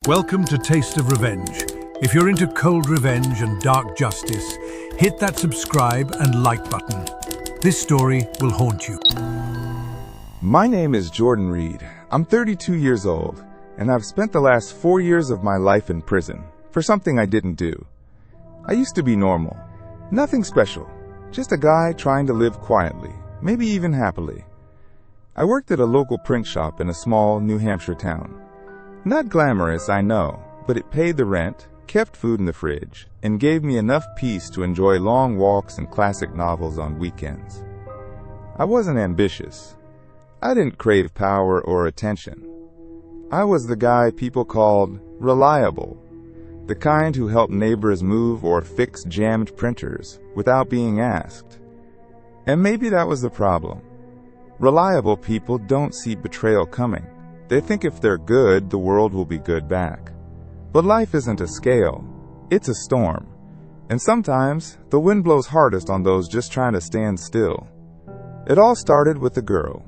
Welcome to Taste of Revenge. If you're into cold revenge and dark justice, hit that subscribe and like button. This story will haunt you. My name is Jordan Reed. I'm 32 years old, and I've spent the last 4 years of my life in prison for something I didn't do. I used to be normal. Nothing special. Just a guy trying to live quietly, maybe even happily. I worked at a local print shop in a small New Hampshire town. Not glamorous, I know, but it paid the rent, kept food in the fridge, and gave me enough peace to enjoy long walks and classic novels on weekends. I wasn't ambitious. I didn't crave power or attention. I was the guy people called reliable, the kind who helped neighbors move or fix jammed printers without being asked. And maybe that was the problem. Reliable people don't see betrayal coming. They think if they're good, the world will be good back. But life isn't a scale. It's a storm. And sometimes, the wind blows hardest on those just trying to stand still. It all started with a girl,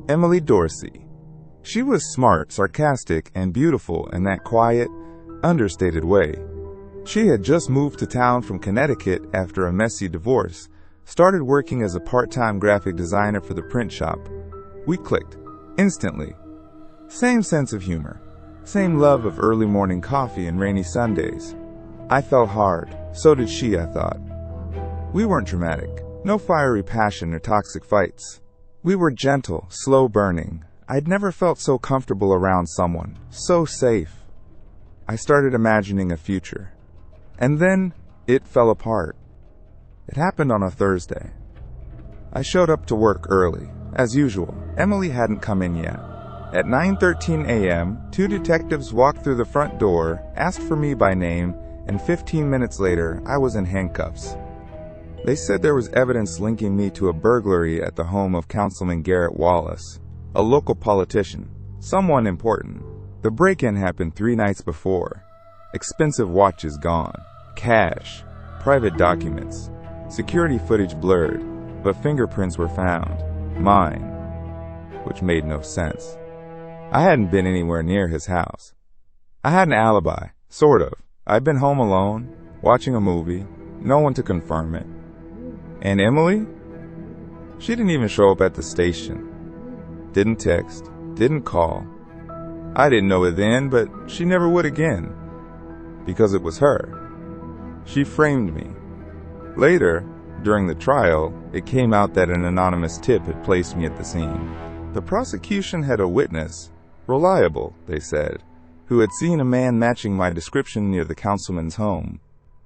Emily Dorsey. She was smart, sarcastic, and beautiful in that quiet, understated way. She had just moved to town from Connecticut after a messy divorce, started working as a part-time graphic designer for the print shop. We clicked, instantly. Same sense of humor, same love of early morning coffee and rainy Sundays. I fell hard, so did she, I thought. We weren't dramatic, no fiery passion or toxic fights. We were gentle, slow burning. I'd never felt so comfortable around someone, so safe. I started imagining a future. And then, it fell apart. It happened on a Thursday. I showed up to work early, as usual. Emily hadn't come in yet. At 9:13 a.m., 2 detectives walked through the front door, asked for me by name, and 15 minutes later, I was in handcuffs. They said there was evidence linking me to a burglary at the home of Councilman Garrett Wallace, a local politician, someone important. The break-in happened 3 nights before. Expensive watches gone, cash, private documents, security footage blurred, but fingerprints were found, mine, which made no sense. I hadn't been anywhere near his house. I had an alibi, sort of. I'd been home alone, watching a movie, no one to confirm it. And Emily? She didn't even show up at the station. Didn't text, didn't call. I didn't know it then, but she never would again. Because it was her. She framed me. Later, during the trial, it came out that an anonymous tip had placed me at the scene. The prosecution had a witness, reliable, they said, who had seen a man matching my description near the councilman's home.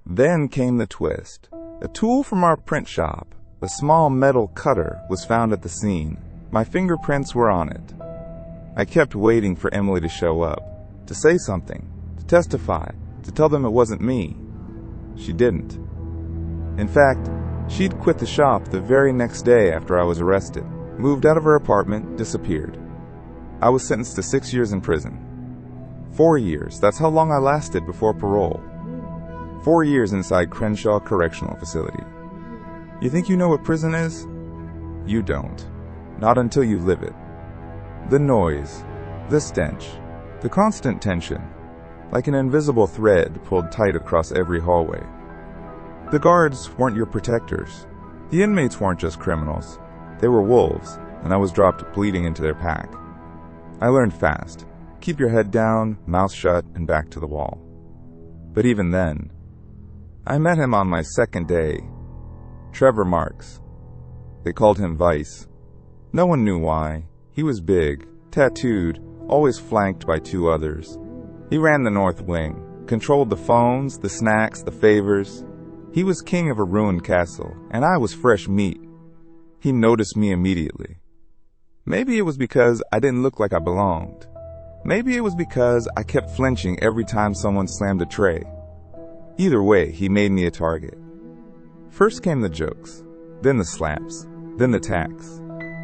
Then came the twist. A tool from our print shop, a small metal cutter, was found at the scene. My fingerprints were on it. I kept waiting for Emily to show up, to say something, to testify, to tell them it wasn't me. She didn't. In fact, she'd quit the shop the very next day after I was arrested, moved out of her apartment, disappeared. I was sentenced to 6 years in prison. 4 years, that's how long I lasted before parole. 4 years inside Crenshaw Correctional Facility. You think you know what prison is? You don't. Not until you live it. The noise, the stench, the constant tension, like an invisible thread pulled tight across every hallway. The guards weren't your protectors. The inmates weren't just criminals. They were wolves, and I was dropped bleeding into their pack. I learned fast. Keep your head down, mouth shut, and back to the wall. But even then, I met him on my second day. Trevor Marks. They called him Vice. No one knew why. He was big, tattooed, always flanked by 2 others. He ran the North Wing, controlled the phones, the snacks, the favors. He was king of a ruined castle, and I was fresh meat. He noticed me immediately. Maybe it was because I didn't look like I belonged. Maybe it was because I kept flinching every time someone slammed a tray. Either way, he made me a target. First came the jokes, then the slaps, then the tax.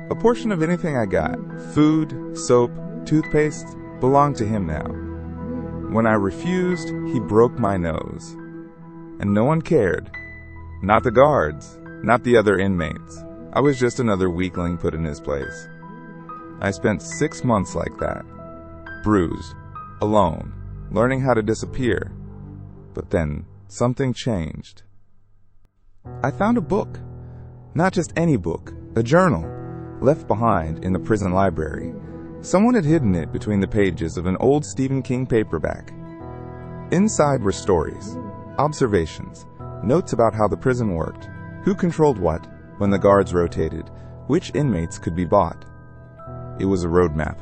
A portion of anything I got, food, soap, toothpaste, belonged to him now. When I refused, he broke my nose. And no one cared. Not the guards, not the other inmates. I was just another weakling put in his place. I spent 6 months like that. Bruised, alone, learning how to disappear. But then something changed. I found a book. Not just any book, a journal, left behind in the prison library. Someone had hidden it between the pages of an old Stephen King paperback. Inside were stories, observations, notes about how the prison worked, who controlled what, when the guards rotated, which inmates could be bought. It was a roadmap,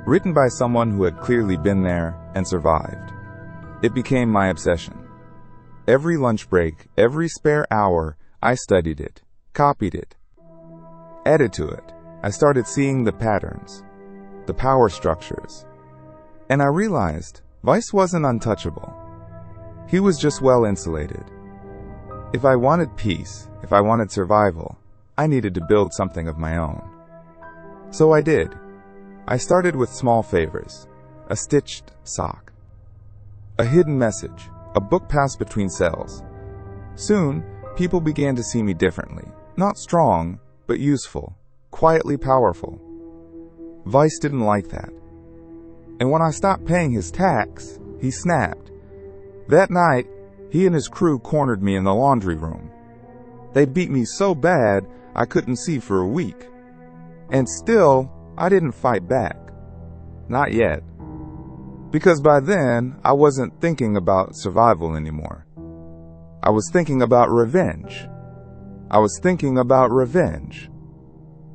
written by someone who had clearly been there and survived. It became my obsession. Every lunch break, every spare hour, I studied it, copied it, added to it. I started seeing the patterns, the power structures, and I realized Vice wasn't untouchable. He was just well insulated. If I wanted peace, if I wanted survival, I needed to build something of my own. So I did. I started with small favors, a stitched sock, a hidden message, a book passed between cells. Soon, people began to see me differently, not strong, but useful, quietly powerful. Vice didn't like that. And when I stopped paying his tax, he snapped. That night, he and his crew cornered me in the laundry room. They beat me so bad, I couldn't see for a week. And still, I didn't fight back. Not yet. Because by then, I wasn't thinking about survival anymore. I was thinking about revenge.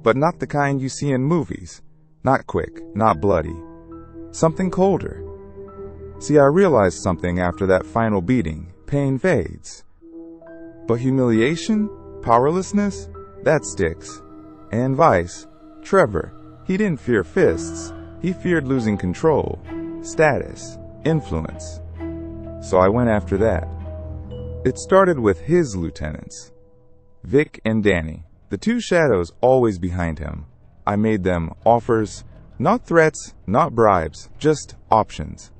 But not the kind you see in movies. Not quick, not bloody. Something colder. See, I realized something after that final beating. Pain fades. But humiliation, powerlessness, that sticks. And Vice, Trevor, he didn't fear fists. He feared losing control, status, influence. So I went after that. It started with his lieutenants, Vic and Danny, the two shadows always behind him. I made them offers, not threats, not bribes, just options.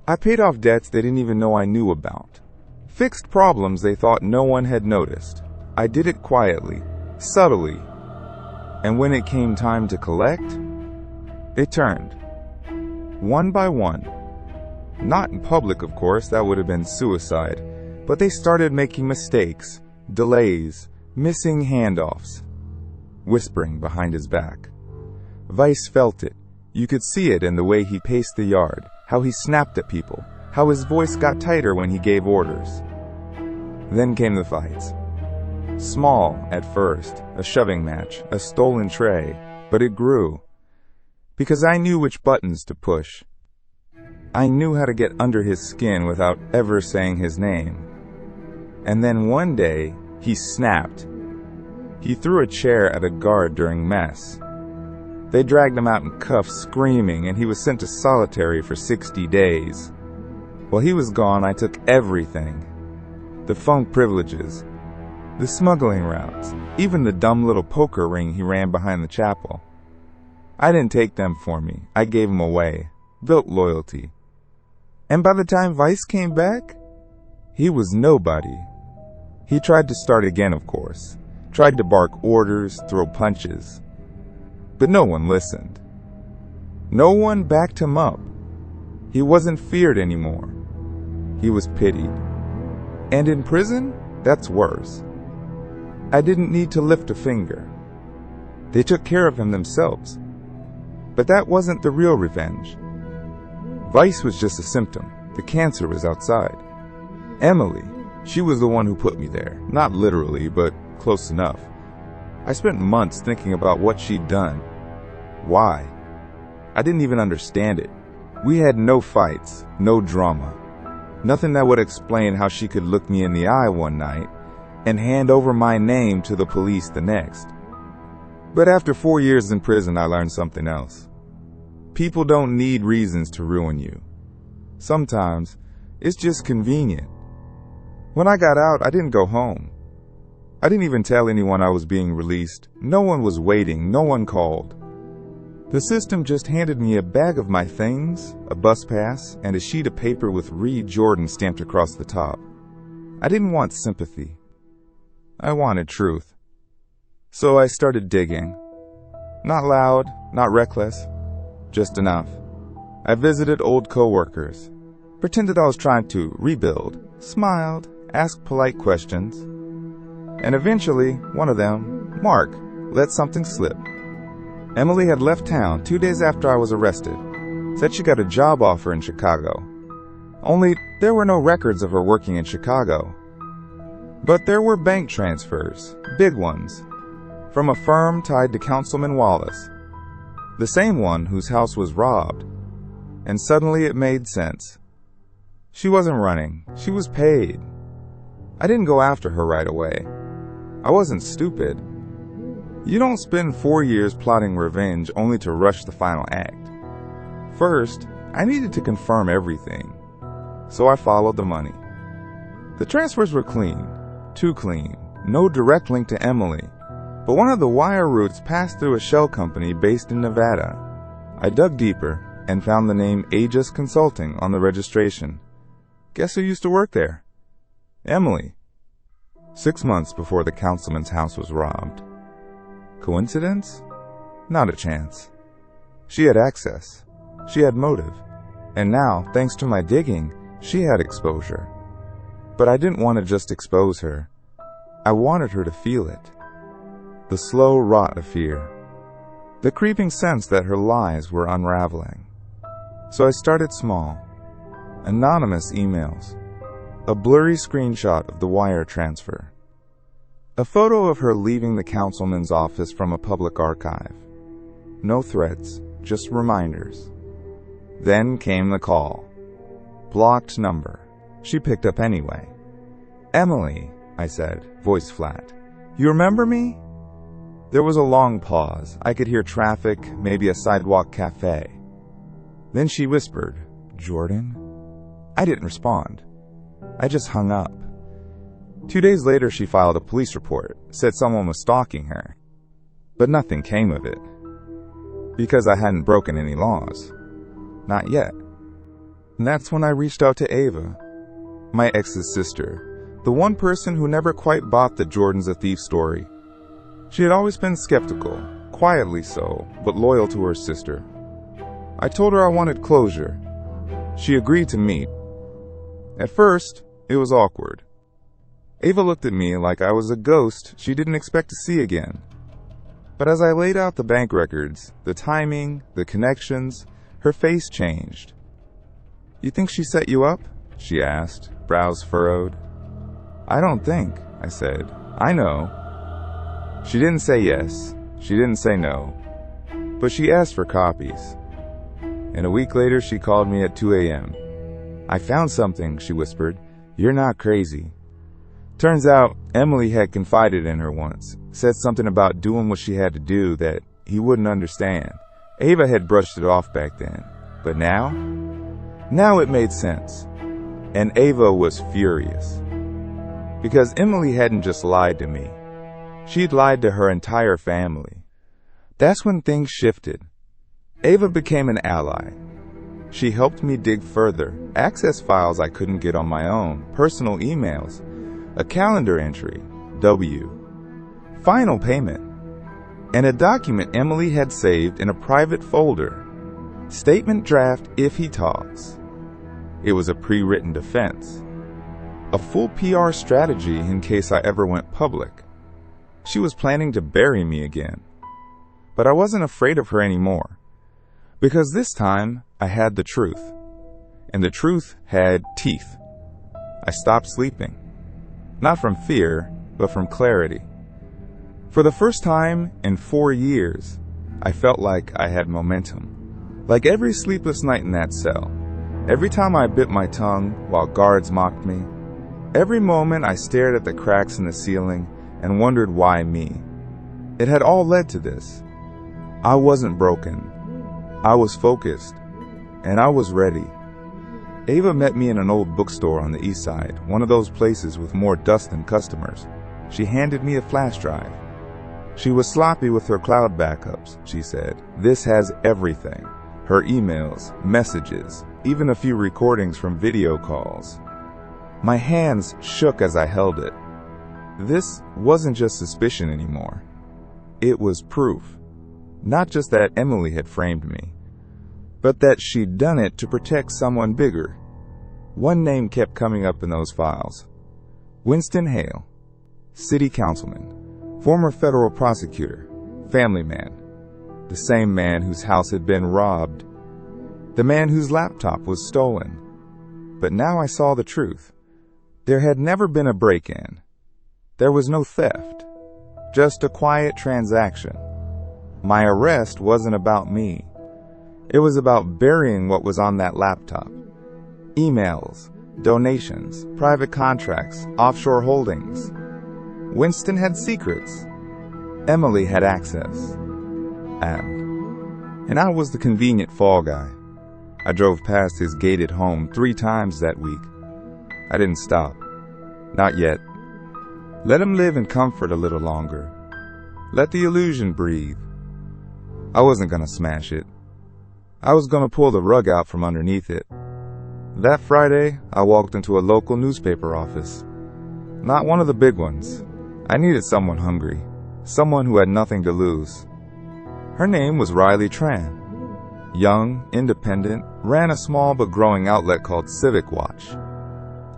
I paid off debts they didn't even know I knew about. Fixed problems they thought no one had noticed. I did it quietly, subtly. And when it came time to collect, it turned. One by one. Not in public, of course, that would have been suicide. But they started making mistakes, delays, missing handoffs, whispering behind his back. Vice felt it. You could see it in the way he paced the yard, how he snapped at people, how his voice got tighter when he gave orders. Then came the fights. Small at first, a shoving match, a stolen tray, but it grew. Because I knew which buttons to push. I knew how to get under his skin without ever saying his name. And then one day, he snapped. He threw a chair at a guard during mess. They dragged him out in cuffs screaming, and he was sent to solitary for 60 days. While he was gone, I took everything. The funk privileges, the smuggling routes, even the dumb little poker ring he ran behind the chapel. I didn't take them for me. I gave them away, built loyalty. And by the time Vice came back, he was nobody. He tried to start again, of course. Tried to bark orders, throw punches. But no one listened. No one backed him up. He wasn't feared anymore. He was pitied. And in prison, that's worse. I didn't need to lift a finger. They took care of him themselves. But that wasn't the real revenge. Vice was just a symptom. The cancer was outside. Emily, she was the one who put me there. Not literally, but close enough. I spent months thinking about what she'd done. Why? I didn't even understand it. We had no fights, no drama. Nothing that would explain how she could look me in the eye one night and hand over my name to the police the next. But after 4 years in prison, I learned something else. People don't need reasons to ruin you. Sometimes, it's just convenient. When I got out, I didn't go home. I didn't even tell anyone I was being released. No one was waiting. No one called. The system just handed me a bag of my things, a bus pass, and a sheet of paper with Reed Jordan stamped across the top. I didn't want sympathy. I wanted truth. So I started digging. Not loud, not reckless, just enough. I visited old coworkers, pretended I was trying to rebuild, smiled, asked polite questions, and eventually, one of them, Mark, let something slip. Emily had left town 2 days after I was arrested, said she got a job offer in Chicago. Only, there were no records of her working in Chicago. But there were bank transfers, big ones, from a firm tied to Councilman Wallace, the same one whose house was robbed. And suddenly it made sense. She wasn't running, she was paid. I didn't go after her right away. I wasn't stupid. You don't spend 4 years plotting revenge only to rush the final act. First, I needed to confirm everything, so I followed the money. The transfers were clean, too clean, no direct link to Emily, but one of the wire routes passed through a shell company based in Nevada. I dug deeper and found the name Aegis Consulting on the registration. Guess who used to work there? Emily. 6 months before the councilman's house was robbed. Coincidence? Not a chance. She had access. She had motive. And now, thanks to my digging, she had exposure. But I didn't want to just expose her. I wanted her to feel it. The slow rot of fear. The creeping sense that her lies were unraveling. So I started small. Anonymous emails. A blurry screenshot of the wire transfer. A photo of her leaving the councilman's office from a public archive. No threats, just reminders. Then came the call. Blocked number. She picked up anyway. "Emily," I said, voice flat. "You remember me?" There was a long pause. I could hear traffic, maybe a sidewalk cafe. Then she whispered, "Jordan?" I didn't respond. I just hung up. 2 days later, she filed a police report, said someone was stalking her. But nothing came of it. Because I hadn't broken any laws. Not yet. And that's when I reached out to Ava, my ex's sister, the one person who never quite bought the Jordan's a thief story. She had always been skeptical, quietly so, but loyal to her sister. I told her I wanted closure. She agreed to meet. At first, it was awkward. Ava looked at me like I was a ghost she didn't expect to see again. But as I laid out the bank records, the timing, the connections, her face changed. "You think she set you up?" she asked, brows furrowed. "I don't think," I said. "I know." She didn't say yes. She didn't say no. But she asked for copies. And a week later, she called me at 2 a.m. "I found something," she whispered. "You're not crazy." Turns out, Emily had confided in her once, said something about doing what she had to do that he wouldn't understand. Ava had brushed it off back then. But now it made sense. And Ava was furious. Because Emily hadn't just lied to me. She'd lied to her entire family. That's when things shifted. Ava became an ally. She helped me dig further, access files I couldn't get on my own, personal emails, a calendar entry, final payment, and a document Emily had saved in a private folder, statement draft if he talks. It was a pre-written defense, a full PR strategy in case I ever went public. She was planning to bury me again. But I wasn't afraid of her anymore. Because this time, I had the truth. And the truth had teeth. I stopped sleeping. Not from fear, but from clarity. For the first time in 4 years, I felt like I had momentum. Like every sleepless night in that cell. Every time I bit my tongue while guards mocked me. Every moment I stared at the cracks in the ceiling and wondered why me. It had all led to this. I wasn't broken. I was focused, and I was ready. Ava met me in an old bookstore on the east side, one of those places with more dust than customers. She handed me a flash drive. She was sloppy with her cloud backups, she said. "This has everything." Her emails, messages, even a few recordings from video calls. My hands shook as I held it. This wasn't just suspicion anymore. It was proof. Not just that Emily had framed me, but that she'd done it to protect someone bigger. One name kept coming up in those files. Winston Hale, city councilman, former federal prosecutor, family man, the same man whose house had been robbed, the man whose laptop was stolen. But now I saw the truth. There had never been a break-in. There was no theft, just a quiet transaction. My arrest wasn't about me. It was about burying what was on that laptop. Emails, donations, private contracts, offshore holdings. Winston had secrets. Emily had access. And I was the convenient fall guy. I drove past his gated home 3 times that week. I didn't stop. Not yet. Let him live in comfort a little longer. Let the illusion breathe. I wasn't gonna smash it. I was gonna pull the rug out from underneath it. That Friday, I walked into a local newspaper office. Not one of the big ones. I needed someone hungry. Someone who had nothing to lose. Her name was Riley Tran. Young, independent, ran a small but growing outlet called Civic Watch.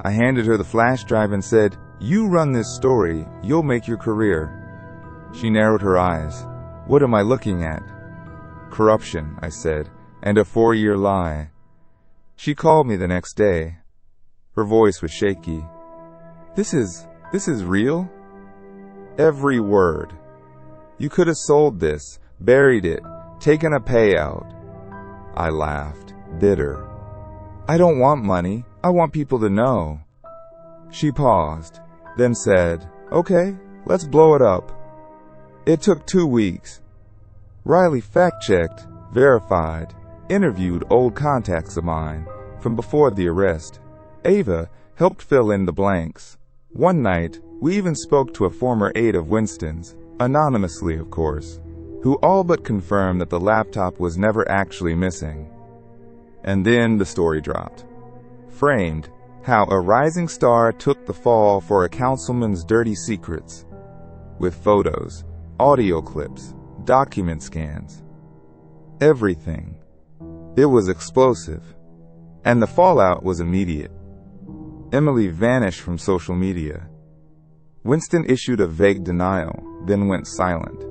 I handed her the flash drive and said, "You run this story, you'll make your career." She narrowed her eyes. "What am I looking at?" "Corruption," I said, "and a 4-year lie." She called me the next day. Her voice was shaky. This is real?" "Every word. You could have sold this, buried it, taken a payout." I laughed, bitter. "I don't want money. I want people to know." She paused, then said, "Okay, let's blow it up." It took 2 weeks. Riley fact-checked, verified, interviewed old contacts of mine from before the arrest. Ava helped fill in the blanks. One night, we even spoke to a former aide of Winston's, anonymously of course, who all but confirmed that the laptop was never actually missing. And then the story dropped. Framed, how a rising star took the fall for a councilman's dirty secrets. With photos, audio clips, document scans. Everything. It was explosive. And the fallout was immediate. Emily vanished from social media. Winston issued a vague denial, then went silent.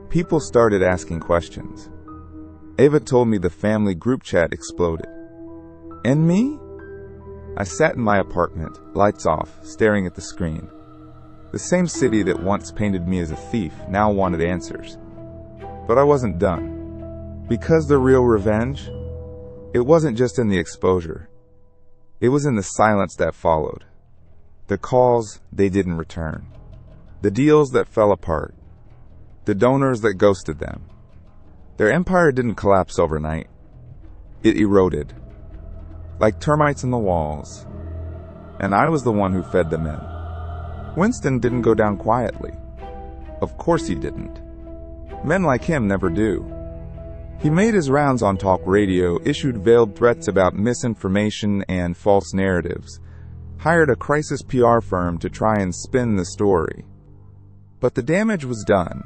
People started asking questions. Ava told me the family group chat exploded. And me? I sat in my apartment, lights off, staring at the screen. The same city that once painted me as a thief now wanted answers. But I wasn't done. Because the real revenge, it wasn't just in the exposure. It was in the silence that followed. The calls they didn't return. The deals that fell apart. The donors that ghosted them. Their empire didn't collapse overnight. It eroded. Like termites in the walls. And I was the one who fed them in. Winston didn't go down quietly. Of course he didn't. Men like him never do. He made his rounds on talk radio, issued veiled threats about misinformation and false narratives, hired a crisis PR firm to try and spin the story. But the damage was done.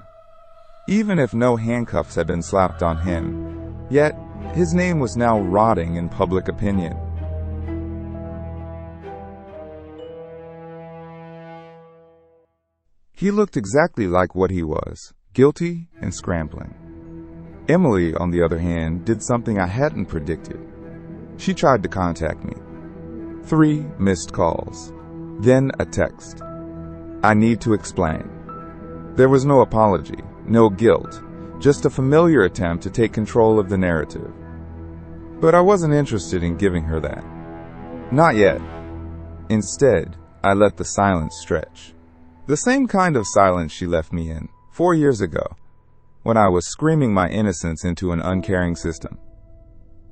Even if no handcuffs had been slapped on him, yet his name was now rotting in public opinion. He looked exactly like what he was, guilty and scrambling. Emily, on the other hand, did something I hadn't predicted. She tried to contact me. 3 missed calls. Then a text. I need to explain. There was no apology, no guilt, just a familiar attempt to take control of the narrative. But I wasn't interested in giving her that. Not yet. Instead, I let the silence stretch. The same kind of silence she left me in 4 years ago, when I was screaming my innocence into an uncaring system.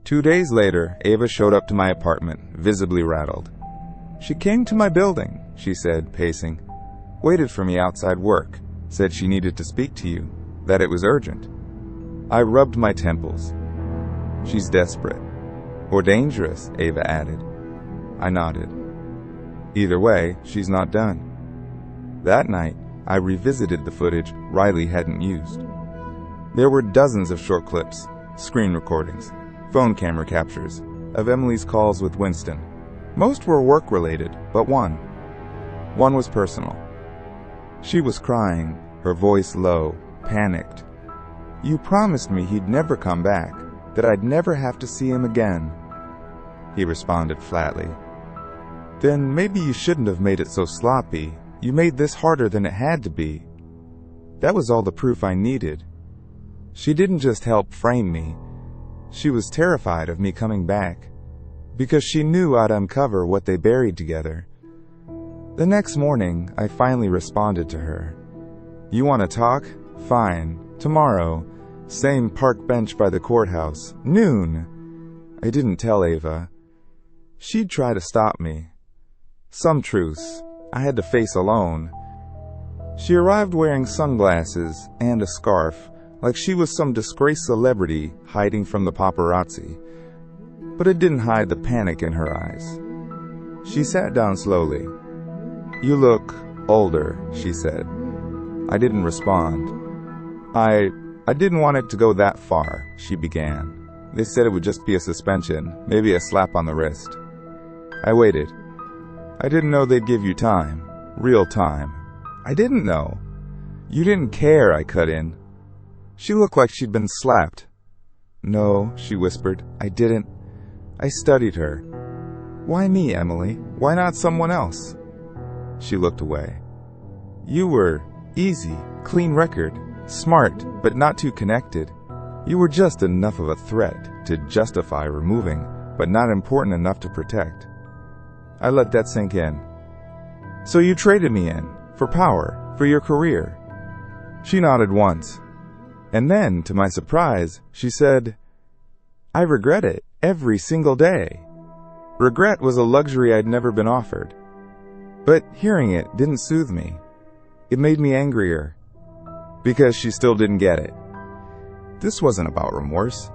2 days later, Ava showed up to my apartment, visibly rattled. She came to my building, she said, pacing. Waited for me outside work, said she needed to speak to you, that it was urgent. I rubbed my temples. She's desperate. Or dangerous, Ava added. I nodded. Either way, she's not done. That night, I revisited the footage Riley hadn't used. There were dozens of short clips, screen recordings, phone camera captures of Emily's calls with Winston. Most were work-related, but one. One was personal. She was crying, her voice low, panicked. "You promised me he'd never come back, that I'd never have to see him again." He responded flatly. "Then maybe you shouldn't have made it so sloppy. You made this harder than it had to be." That was all the proof I needed. She didn't just help frame me. She was terrified of me coming back, because she knew I'd uncover what they buried together. The next morning, I finally responded to her. "You want to talk? Fine. Tomorrow. Same park bench by the courthouse. Noon." I didn't tell Ava. She'd try to stop me. Some truths I had to face alone. She arrived wearing sunglasses and a scarf, like she was some disgraced celebrity hiding from the paparazzi. But it didn't hide the panic in her eyes. She sat down slowly. "You look older," she said. I didn't respond. I didn't want it to go that far," she began. "They said it would just be a suspension, maybe a slap on the wrist." I waited. "I didn't know they'd give you time. Real time." "I didn't know." "You didn't care," I cut in. She looked like she'd been slapped. "No," she whispered. "I didn't." I studied her. "Why me, Emily? Why not someone else?" She looked away. "You were easy, clean record, smart, but not too connected. You were just enough of a threat to justify removing, but not important enough to protect." I let that sink in. "So you traded me in, for power, for your career?" She nodded once. And then, to my surprise, she said, "I regret it every single day." Regret was a luxury I'd never been offered. But hearing it didn't soothe me. It made me angrier, because she still didn't get it. This wasn't about remorse.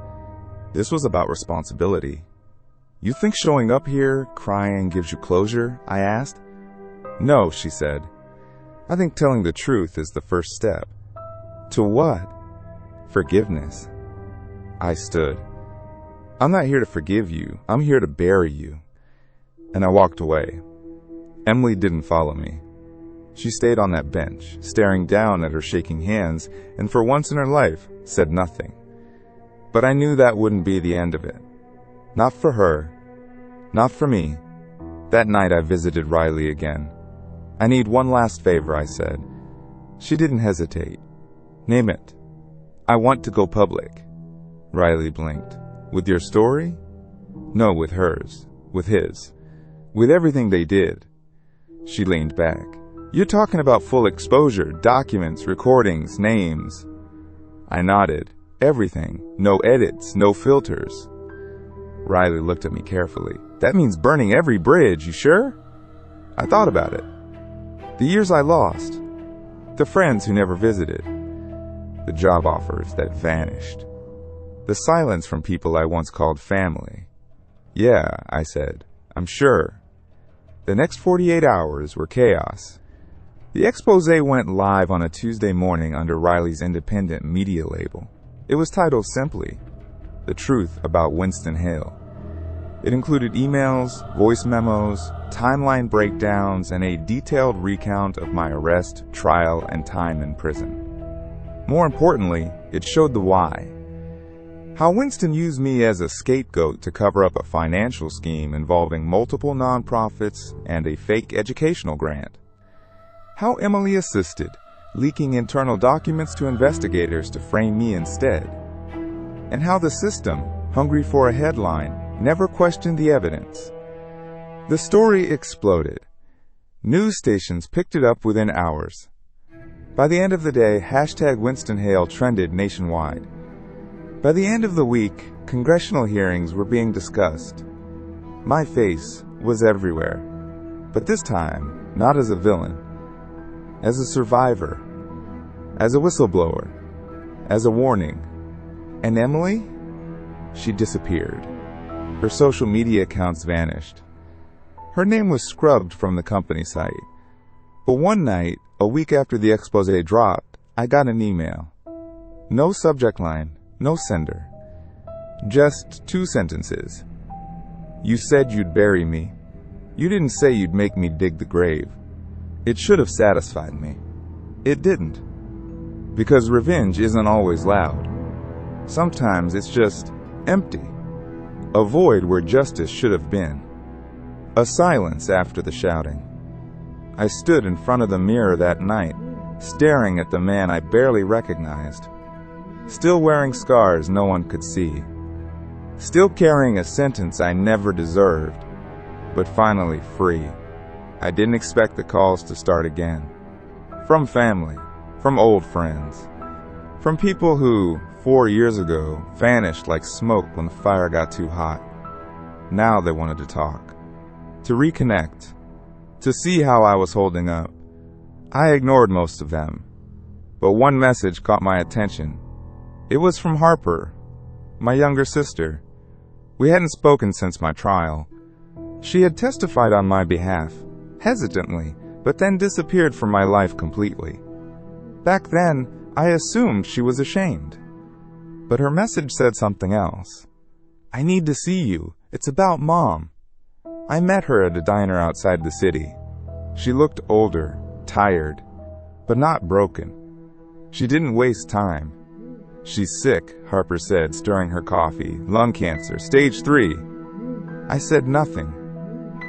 This was about responsibility. "You think showing up here, crying, gives you closure?" I asked. "No," she said. "I think telling the truth is the first step." "To what?" "Forgiveness." I stood. "I'm not here to forgive you. I'm here to bury you." And I walked away. Emily didn't follow me. She stayed on that bench, staring down at her shaking hands, and for once in her life, said nothing. But I knew that wouldn't be the end of it. Not for her. Not for me. That night I visited Riley again. "I need one last favor," I said. She didn't hesitate. "Name it." "I want to go public." Riley blinked. "With your story?" "No, with hers. With his. With everything they did." She leaned back. "You're talking about full exposure, documents, recordings, names." I nodded. "Everything. No edits, no filters." Riley looked at me carefully. "That means burning every bridge, you sure?" I thought about it. The years I lost. The friends who never visited. The job offers that vanished. The silence from people I once called family. "Yeah," I said. "I'm sure." The next 48 hours were chaos. The expose went live on a Tuesday morning under Riley's independent media label. It was titled simply, "The Truth About Winston Hale." It included emails, voice memos, timeline breakdowns, and a detailed recount of my arrest, trial, and time in prison. More importantly, it showed the why. How Winston used me as a scapegoat to cover up a financial scheme involving multiple nonprofits and a fake educational grant. How Emily assisted, leaking internal documents to investigators to frame me instead. And how the system, hungry for a headline, never questioned the evidence. The story exploded. News stations picked it up within hours. By the end of the day, #Winston Hale trended nationwide. By the end of the week, congressional hearings were being discussed. My face was everywhere, but this time, not as a villain. As a survivor. As a whistleblower. As a warning. And Emily? She disappeared. Her social media accounts vanished. Her name was scrubbed from the company site. But one night, a week after the expose dropped, I got an email. No subject line, no sender. Just 2 sentences. You said you'd bury me. You didn't say you'd make me dig the grave. It should have satisfied me. It didn't. Because revenge isn't always loud. Sometimes it's just empty. A void where justice should have been. A silence after the shouting. I stood in front of the mirror that night, staring at the man I barely recognized. Still wearing scars no one could see. Still carrying a sentence I never deserved, but finally free. I didn't expect the calls to start again. From family, from old friends, from people who, 4 years ago, vanished like smoke when the fire got too hot. Now they wanted to talk, to reconnect, to see how I was holding up. I ignored most of them, but one message caught my attention. It was from Harper, my younger sister. We hadn't spoken since my trial. She had testified on my behalf, hesitantly, but then disappeared from my life completely. Back then, I assumed she was ashamed. But her message said something else. I need to see you. It's about Mom. I met her at a diner outside the city. She looked older, tired, but not broken. She didn't waste time. She's sick, Harper said, stirring her coffee. Lung cancer, stage 3. I said nothing.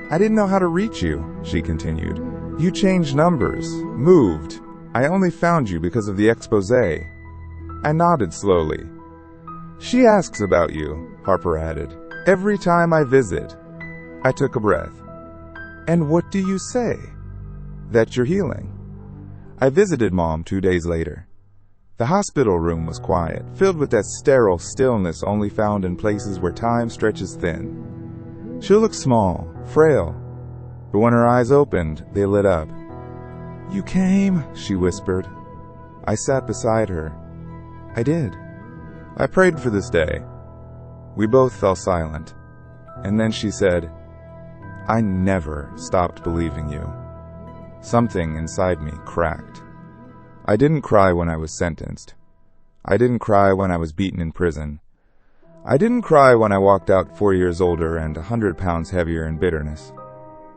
I didn't know how to reach you, she continued. You changed numbers, moved. I only found you because of the expose. I nodded slowly. She asks about you, Harper added, every time I visit. I took a breath. And what do you say? That you're healing. I visited Mom 2 days later. The hospital room was quiet, filled with that sterile stillness only found in places where time stretches thin. She looked small, frail, but when her eyes opened, they lit up. You came, she whispered. I sat beside her. I did. I prayed for this day. We both fell silent, and then she said, I never stopped believing you. Something inside me cracked. I didn't cry when I was sentenced. I didn't cry when I was beaten in prison. I didn't cry when I walked out 4 years older and 100 pounds heavier in bitterness.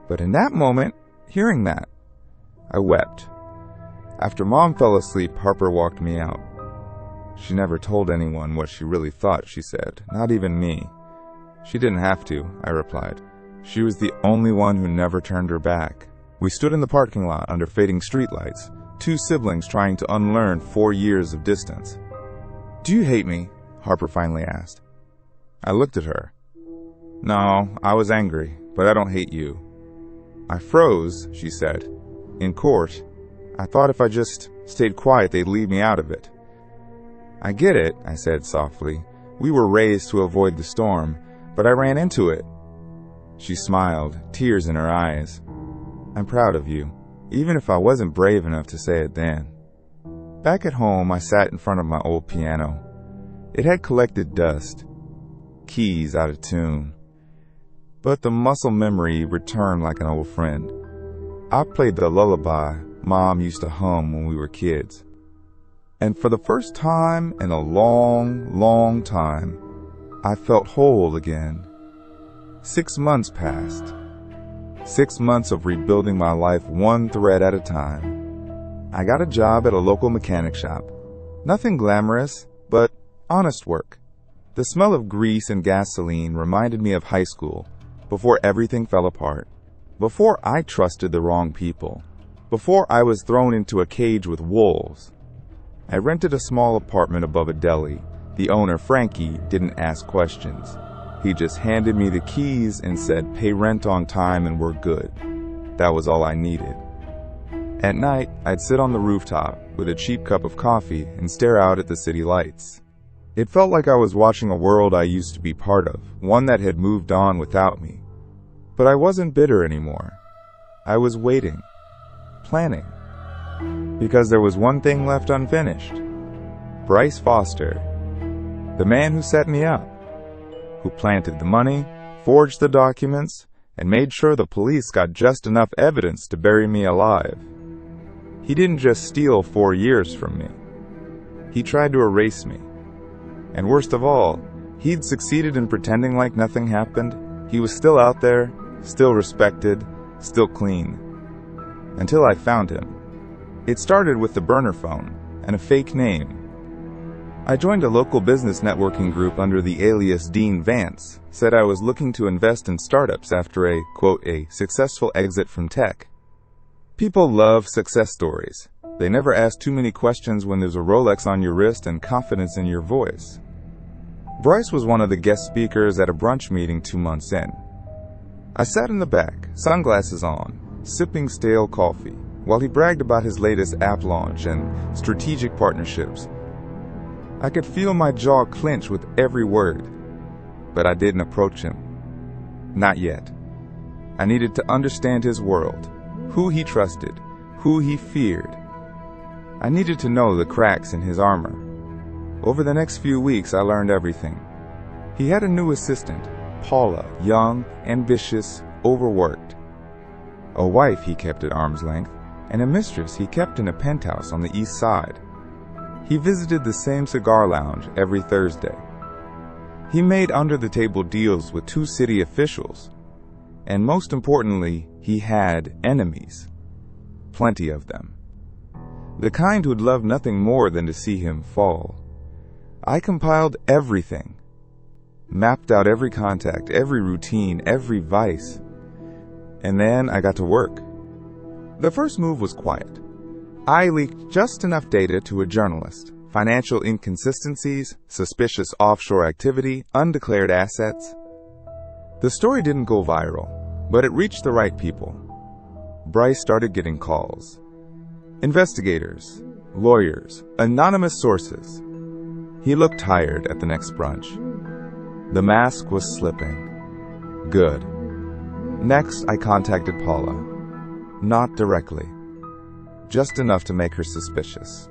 But in that moment, hearing that, I wept. After Mom fell asleep, Harper walked me out. She never told anyone what she really thought, she said, not even me. She didn't have to, I replied. She was the only one who never turned her back. We stood in the parking lot under fading streetlights, 2 siblings trying to unlearn 4 years of distance. Do you hate me? Harper finally asked. I looked at her. No, I was angry, but I don't hate you. I froze, she said. In court, I thought if I just stayed quiet, they'd leave me out of it. I get it, I said softly. We were raised to avoid the storm, but I ran into it. She smiled, tears in her eyes. I'm proud of you, even if I wasn't brave enough to say it then. Back at home, I sat in front of my old piano. It had collected dust, keys out of tune. But the muscle memory returned like an old friend. I played the lullaby Mom used to hum when we were kids. And for the first time in a long, long time, I felt whole again. 6 months passed. 6 months of rebuilding my life one thread at a time. I got a job at a local mechanic shop. Nothing glamorous, but honest work. The smell of grease and gasoline reminded me of high school, before everything fell apart. Before I trusted the wrong people. Before I was thrown into a cage with wolves. I rented a small apartment above a deli. The owner, Frankie, didn't ask questions. He just handed me the keys and said, pay rent on time and we're good. That was all I needed. At night, I'd sit on the rooftop with a cheap cup of coffee and stare out at the city lights. It felt like I was watching a world I used to be part of, one that had moved on without me. But I wasn't bitter anymore. I was waiting, planning. Because there was one thing left unfinished. Bryce Foster, the man who set me up, who planted the money, forged the documents, and made sure the police got just enough evidence to bury me alive. He didn't just steal 4 years from me. He tried to erase me. And worst of all, He'd succeeded in pretending like nothing happened. He was still out there, still respected, still clean. Until I found him. It started with the burner phone and a fake name. I joined a local business networking group under the alias Dean Vance, said I was looking to invest in startups after a, quote, a successful exit from tech. People love success stories. They never ask too many questions when there's a Rolex on your wrist and confidence in your voice. Bryce was one of the guest speakers at a brunch meeting 2 months in. I sat in the back, sunglasses on, sipping stale coffee, while he bragged about his latest app launch and strategic partnerships. I could feel my jaw clench with every word, but I didn't approach him. Not yet. I needed to understand his world, who he trusted, who he feared. I needed to know the cracks in his armor. Over the next few weeks, I learned everything. He had a new assistant, Paula, young, ambitious, overworked. A wife he kept at arm's length, and a mistress he kept in a penthouse on the east side. He visited the same cigar lounge every Thursday. He made under-the-table deals with 2 city officials. And most importantly, he had enemies. Plenty of them. The kind who'd love nothing more than to see him fall. I compiled everything. Mapped out every contact, every routine, every vice. And then I got to work. The first move was quiet. I leaked just enough data to a journalist. Financial inconsistencies, suspicious offshore activity, undeclared assets. The story didn't go viral, but it reached the right people. Bryce started getting calls. Investigators, lawyers, anonymous sources. He looked tired at the next brunch. The mask was slipping. Good. Next, I contacted Paula. Not directly. Just enough to make her suspicious.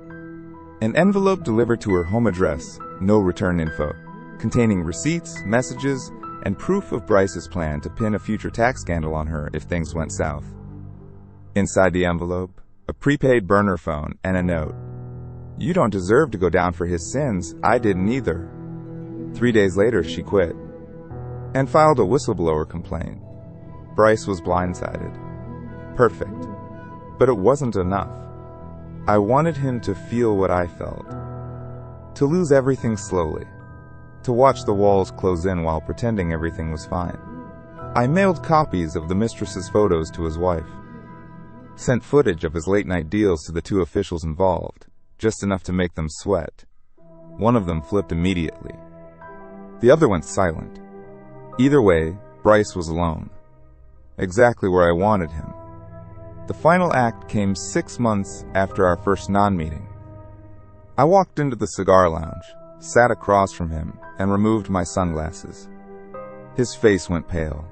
An envelope delivered to her home address, no return info, containing receipts, messages, and proof of Bryce's plan to pin a future tax scandal on her if things went south. Inside the envelope, a prepaid burner phone and a note. You don't deserve to go down for his sins. I didn't either. 3 days later, she quit and filed a whistleblower complaint. Bryce was blindsided. Perfect. But it wasn't enough. I wanted him to feel what I felt. To lose everything slowly. To watch the walls close in while pretending everything was fine. I mailed copies of the mistress's photos to his wife. Sent footage of his late-night deals to the 2 officials involved, just enough to make them sweat. One of them flipped immediately. The other went silent. Either way, Bryce was alone. Exactly where I wanted him. The final act came 6 months after our first non-meeting. I walked into the cigar lounge, sat across from him, and removed my sunglasses. His face went pale.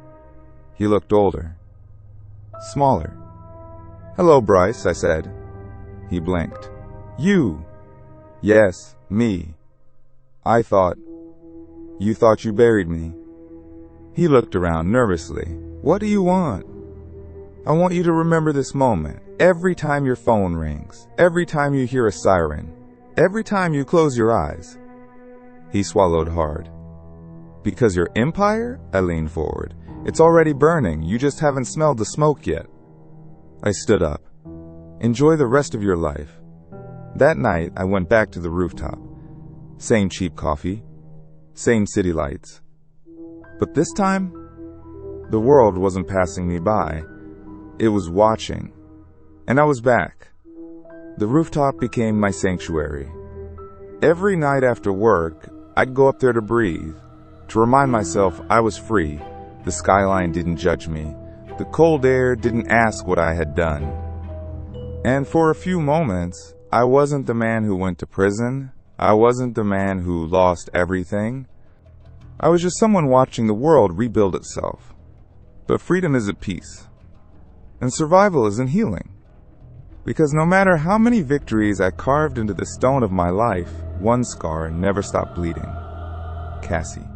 He looked older. Smaller. Hello, Bryce, I said. He blinked. You? Yes, me. I thought. You thought you buried me. He looked around nervously. What do you want? I want you to remember this moment. Every time your phone rings, every time you hear a siren, every time you close your eyes. He swallowed hard. Because your empire? I leaned forward. It's already burning. You just haven't smelled the smoke yet. I stood up. Enjoy the rest of your life. That night, I went back to the rooftop. Same cheap coffee. Same city lights. But this time, the world wasn't passing me by. It was watching. And I was back. The rooftop became my sanctuary. Every night after work, I'd go up there to breathe, to remind myself I was free. The skyline didn't judge me. The cold air didn't ask what I had done. And for a few moments, I wasn't the man who went to prison. I wasn't the man who lost everything. I was just someone watching the world rebuild itself. But freedom isn't peace. And survival isn't healing. Because no matter how many victories I carved into the stone of my life, one scar never stopped bleeding. Cassie.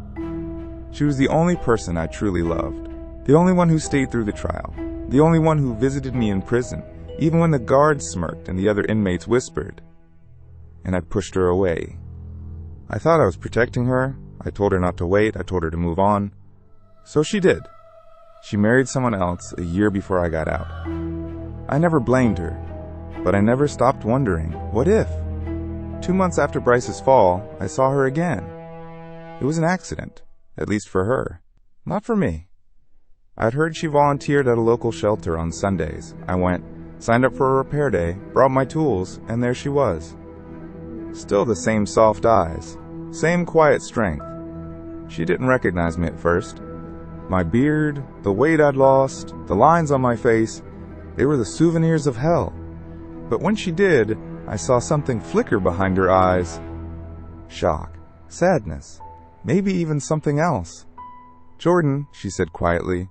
She was the only person I truly loved. The only one who stayed through the trial. The only one who visited me in prison, even when the guards smirked and the other inmates whispered. And I pushed her away. I thought I was protecting her, I told her not to wait. I told her to move on. So she did. She married someone else a year before I got out. I never blamed her, but I never stopped wondering, what if? 2 months after Bryce's fall, I saw her again. It was an accident, at least for her, not for me. I'd heard she volunteered at a local shelter on Sundays. I went, signed up for a repair day, brought my tools, and there she was. Still the same soft eyes, same quiet strength. She didn't recognize me at first. My beard, the weight I'd lost, the lines on my face, they were the souvenirs of hell. But when she did, I saw something flicker behind her eyes. Shock, sadness, maybe even something else. "Jordan," she said quietly.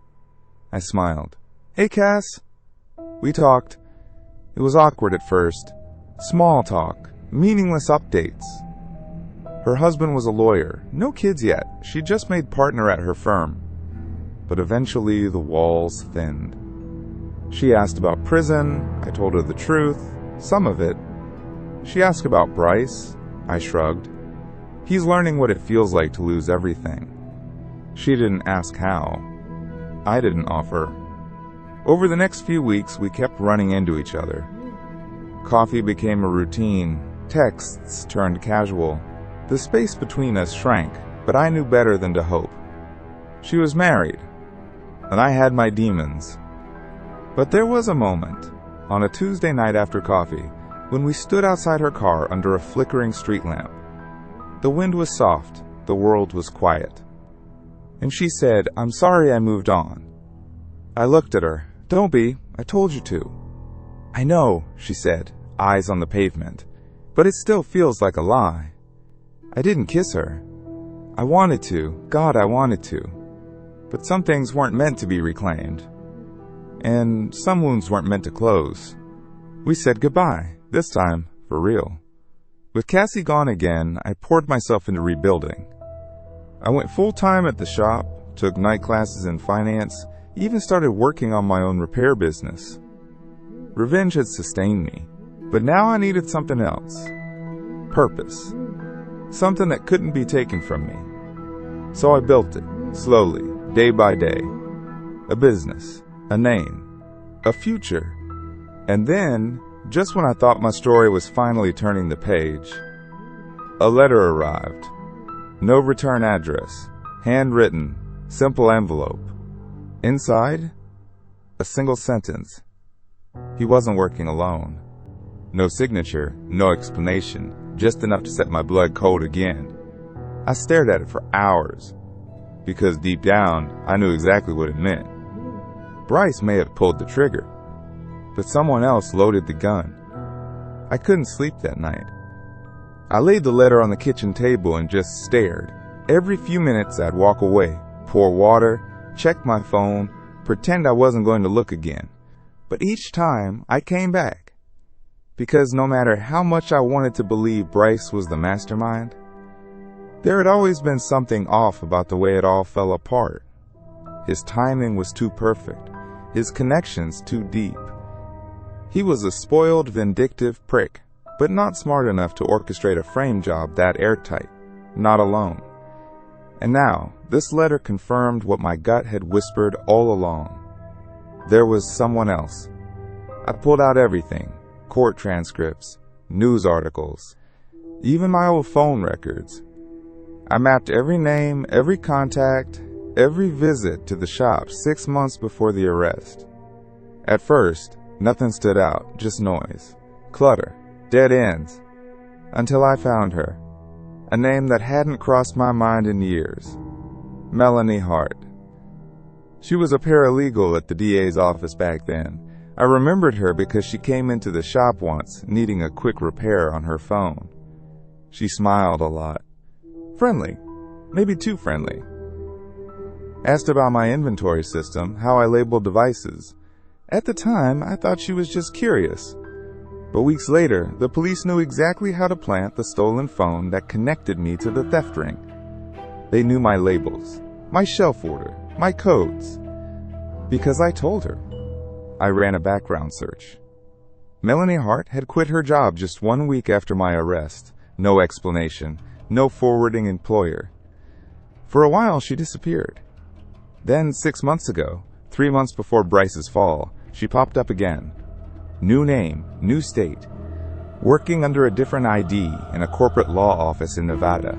I smiled. "Hey, Cass." We talked. It was awkward at first. Small talk, meaningless updates. Her husband was a lawyer. No kids yet. She'd just made partner at her firm. But eventually the walls thinned. She asked about prison. I told her the truth, some of it. She asked about Bryce. I shrugged. He's learning what it feels like to lose everything. She didn't ask how. I didn't offer. Over the next few weeks, we kept running into each other. Coffee became a routine. Texts turned casual. The space between us shrank, but I knew better than to hope. She was married, and I had my demons. But there was a moment, on a Tuesday night after coffee, when we stood outside her car under a flickering street lamp. The wind was soft, the world was quiet. And she said, "I'm sorry I moved on." I looked at her. "Don't be, I told you to." "I know," she said, eyes on the pavement, "but it still feels like a lie." I didn't kiss her. I wanted to, God, I wanted to. But some things weren't meant to be reclaimed. And some wounds weren't meant to close. We said goodbye, this time, for real. With Cassie gone again, I poured myself into rebuilding. I went full-time at the shop, took night classes in finance, even started working on my own repair business. Revenge had sustained me, but now I needed something else. Purpose. Something that couldn't be taken from me. So I built it, slowly, day by day. A business, a name, a future. And then, just when I thought my story was finally turning the page, a letter arrived. No return address, handwritten, simple envelope. Inside, a single sentence. He wasn't working alone. No signature, no explanation, just enough to set my blood cold again. I stared at it for hours, because deep down, I knew exactly what it meant. Bryce may have pulled the trigger, but someone else loaded the gun. I couldn't sleep that night. I laid the letter on the kitchen table and just stared. Every few minutes I'd walk away, pour water, check my phone, pretend I wasn't going to look again. But each time I came back. Because no matter how much I wanted to believe Bryce was the mastermind, there had always been something off about the way it all fell apart. His timing was too perfect, his connections too deep. He was a spoiled, vindictive prick, but not smart enough to orchestrate a frame job that airtight, not alone. And now, this letter confirmed what my gut had whispered all along. There was someone else. I pulled out everything, court transcripts, news articles, even my old phone records. I mapped every name, every contact, every visit to the shop 6 months before the arrest. At first, nothing stood out, just noise, clutter, dead ends, until I found her. A name that hadn't crossed my mind in years. Melanie Hart. She was a paralegal at the DA's office back then. I remembered her because she came into the shop once, needing a quick repair on her phone. She smiled a lot. Friendly. Maybe too friendly. Asked about my inventory system, how I labeled devices. At the time, I thought she was just curious. But weeks later, the police knew exactly how to plant the stolen phone that connected me to the theft ring. They knew my labels, my shelf order, my codes. Because I told her. I ran a background search. Melanie Hart had quit her job just 1 week after my arrest. No explanation, no forwarding employer. For a while, she disappeared. Then, 6 months ago, 3 months before Bryce's fall, she popped up again. New name, new state. Working under a different ID in a corporate law office in Nevada.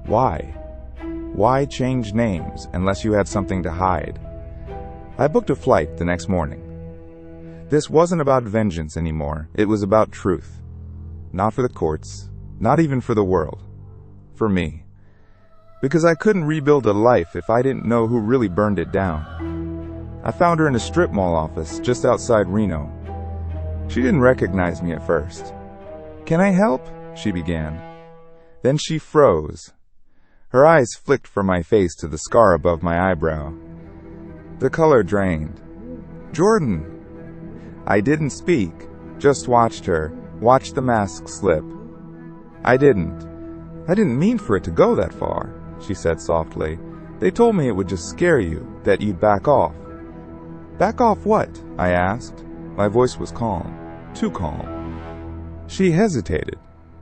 Why? Why change names unless you had something to hide? I booked a flight the next morning. This wasn't about vengeance anymore. It was about truth. Not for the courts, not even for the world. For me. Because I couldn't rebuild a life if I didn't know who really burned it down. I found her in a strip mall office just outside Reno. She didn't recognize me at first. "Can I help?" she began. Then she froze. Her eyes flicked from my face to the scar above my eyebrow. The color drained. "Jordan!" I didn't speak, just watched her, watched the mask slip. I didn't mean for it to go that far," she said softly. "They told me it would just scare you, that you'd back off." "Back off what?" I asked. My voice was calm, too calm. She hesitated.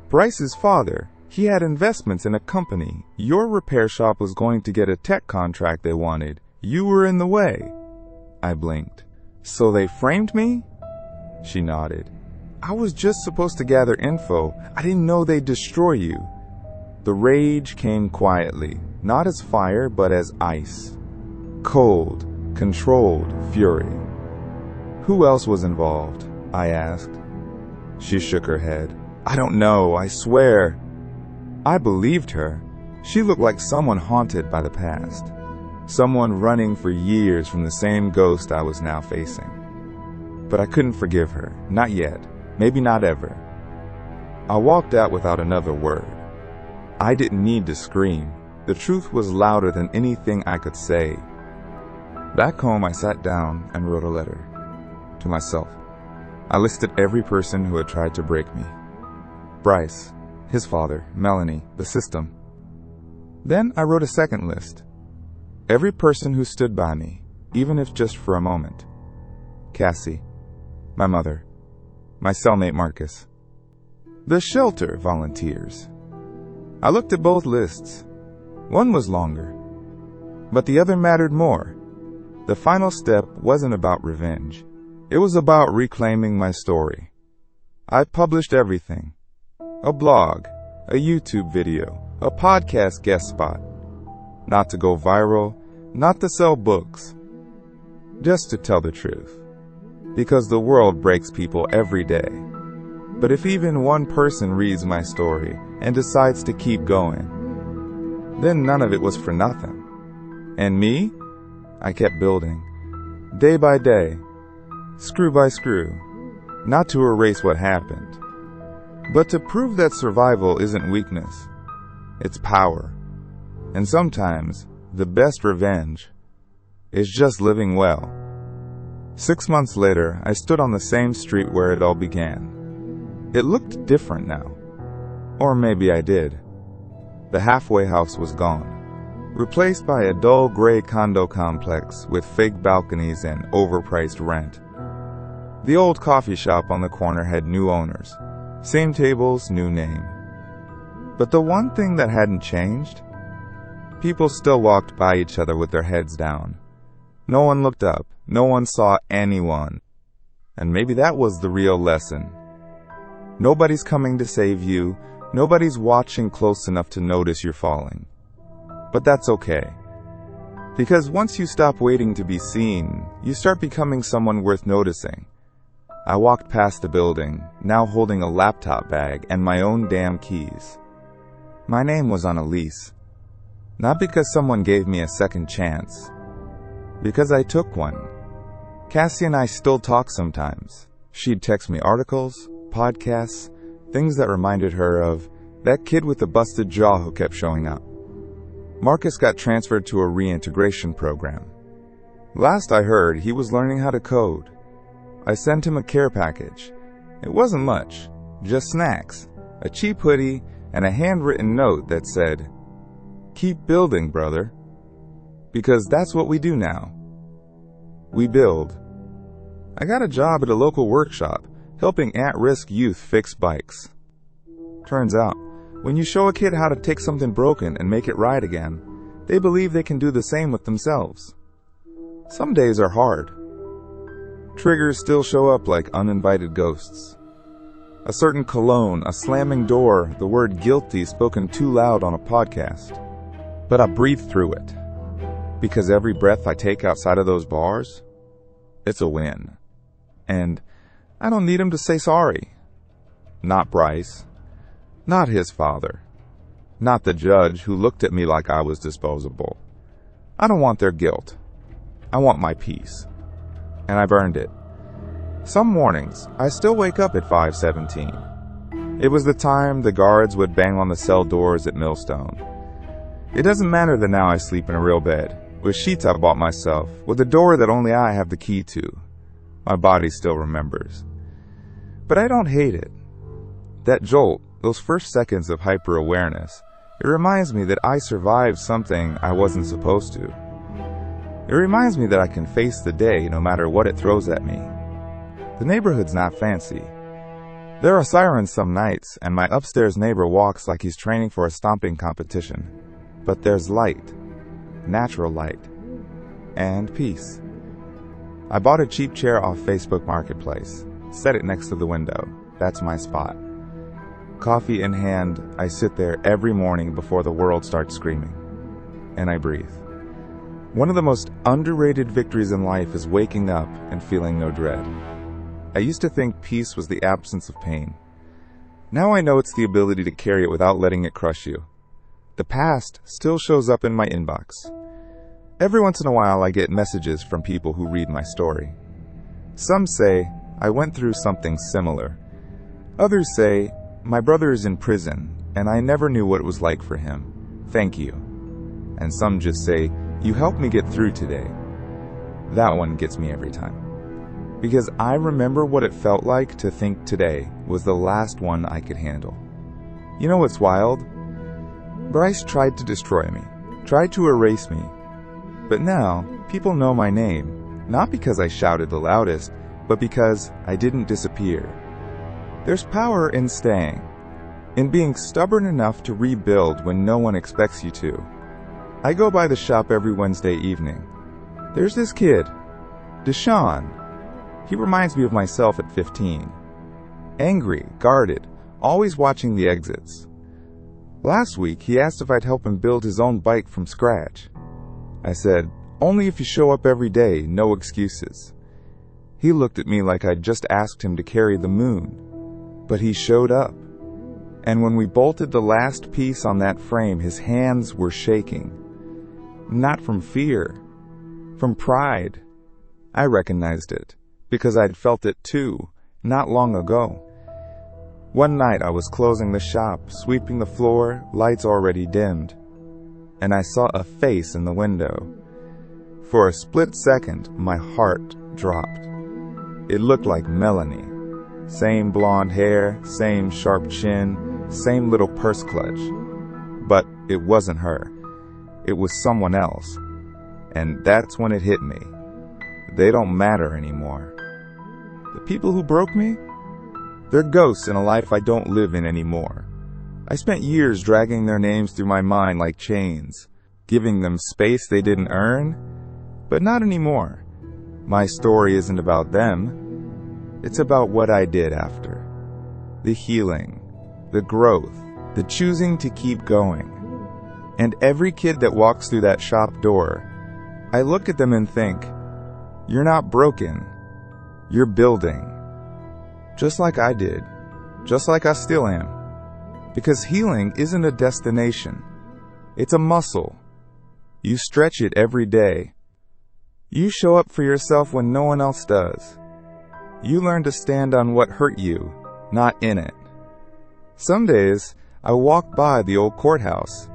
"Bryce's father, he had investments in a company. Your repair shop was going to get a tech contract they wanted. You were in the way." I blinked. "So they framed me?" She nodded. "I was just supposed to gather info. I didn't know they'd destroy you." The rage came quietly, not as fire, but as ice. Cold, controlled fury. "Who else was involved?" I asked. She shook her head. "I don't know, I swear." I believed her. She looked like someone haunted by the past. Someone running for years from the same ghost I was now facing. But I couldn't forgive her. Not yet. Maybe not ever. I walked out without another word. I didn't need to scream. The truth was louder than anything I could say. Back home, I sat down and wrote a letter. To myself. I listed every person who had tried to break me. Bryce, his father, Melanie, the system. Then I wrote a second list. Every person who stood by me, even if just for a moment. Cassie, my mother, my cellmate Marcus. The shelter volunteers. I looked at both lists. One was longer, but the other mattered more. The final step wasn't about revenge. It was about reclaiming my story. I published everything. A blog, a YouTube video, a podcast guest spot. Not to go viral, not to sell books. Just to tell the truth. Because the world breaks people every day. But if even one person reads my story and decides to keep going, then none of it was for nothing. And me? I kept building. Day by day. Screw by screw. Not to erase what happened, but to prove that survival isn't weakness. It's power. And sometimes, the best revenge is just living well. 6 months later, I stood on the same street where it all began. It looked different now. Or maybe I did. The halfway house was gone, replaced by a dull gray condo complex with fake balconies and overpriced rent. The old coffee shop on the corner had new owners. Same tables, new name. But the one thing that hadn't changed? People still walked by each other with their heads down. No one looked up. No one saw anyone. And maybe that was the real lesson. Nobody's coming to save you. Nobody's watching close enough to notice you're falling. But that's okay. Because once you stop waiting to be seen, you start becoming someone worth noticing. I walked past the building, now holding a laptop bag and my own damn keys. My name was on a lease. Not because someone gave me a second chance. Because I took one. Cassie and I still talk sometimes. She'd text me articles, podcasts, things that reminded her of that kid with the busted jaw who kept showing up. Marcus got transferred to a reintegration program. Last I heard, he was learning how to code. I sent him a care package. It wasn't much, just snacks, a cheap hoodie, and a handwritten note that said, "Keep building, brother." Because that's what we do now. We build. I got a job at a local workshop, helping at-risk youth fix bikes. Turns out, when you show a kid how to take something broken and make it right again, They believe they can do the same with themselves. Some days are hard. Triggers still show up like uninvited ghosts. A certain cologne, a slamming door, the word guilty spoken too loud on a podcast. But I breathe through it. Because every breath I take outside of those bars, it's a win. And I don't need him to say sorry. Not Bryce. Not his father. Not the judge who looked at me like I was disposable. I don't want their guilt. I want my peace. And I've earned it. Some mornings, I still wake up at 5:17. It was the time the guards would bang on the cell doors at Millstone. It doesn't matter that now I sleep in a real bed, with sheets I bought myself, with a door that only I have the key to. My body still remembers. But I don't hate it. That jolt, those first seconds of hyper-awareness, it reminds me that I survived something I wasn't supposed to. It reminds me that I can face the day no matter what it throws at me. The neighborhood's not fancy. There are sirens some nights, and my upstairs neighbor walks like he's training for a stomping competition. But there's light, natural light, and peace. I bought a cheap chair off Facebook Marketplace, set it next to the window. That's my spot. Coffee in hand, I sit there every morning before the world starts screaming. And I breathe. One of the most underrated victories in life is waking up and feeling no dread. I used to think peace was the absence of pain. Now I know it's the ability to carry it without letting it crush you. The past still shows up in my inbox. Every once in a while I get messages from people who read my story. Some say, I went through something similar. Others say, my brother is in prison, and I never knew what it was like for him. Thank you. And some just say, you helped me get through today. That one gets me every time. Because I remember what it felt like to think today was the last one I could handle. You know what's wild? Bryce tried to destroy me, tried to erase me. But now, people know my name, not because I shouted the loudest, but because I didn't disappear. There's power in staying, in being stubborn enough to rebuild when no one expects you to. I go by the shop every Wednesday evening. There's this kid, Deshaun. He reminds me of myself at 15. Angry, guarded, always watching the exits. Last week, he asked if I'd help him build his own bike from scratch. I said, only if you show up every day, no excuses. He looked at me like I'd just asked him to carry the moon. But he showed up. And when we bolted the last piece on that frame, his hands were shaking. Not from fear, from pride. I recognized it, because I'd felt it too, not long ago. One night I was closing the shop, sweeping the floor, lights already dimmed, and I saw a face in the window. For a split second, my heart dropped. It looked like Melanie. Same blonde hair, same sharp chin, same little purse clutch. But it wasn't her. It was someone else. And that's when it hit me. They don't matter anymore. The people who broke me? They're ghosts in a life I don't live in anymore. I spent years dragging their names through my mind like chains, giving them space they didn't earn, but not anymore. My story isn't about them. It's about what I did after. The healing, the growth, the choosing to keep going. And every kid that walks through that shop door, I look at them and think, you're not broken, you're building. Just like I did, just like I still am. Because healing isn't a destination, it's a muscle. You stretch it every day. You show up for yourself when no one else does. You learn to stand on what hurt you, not in it. Some days, I walk by the old courthouse.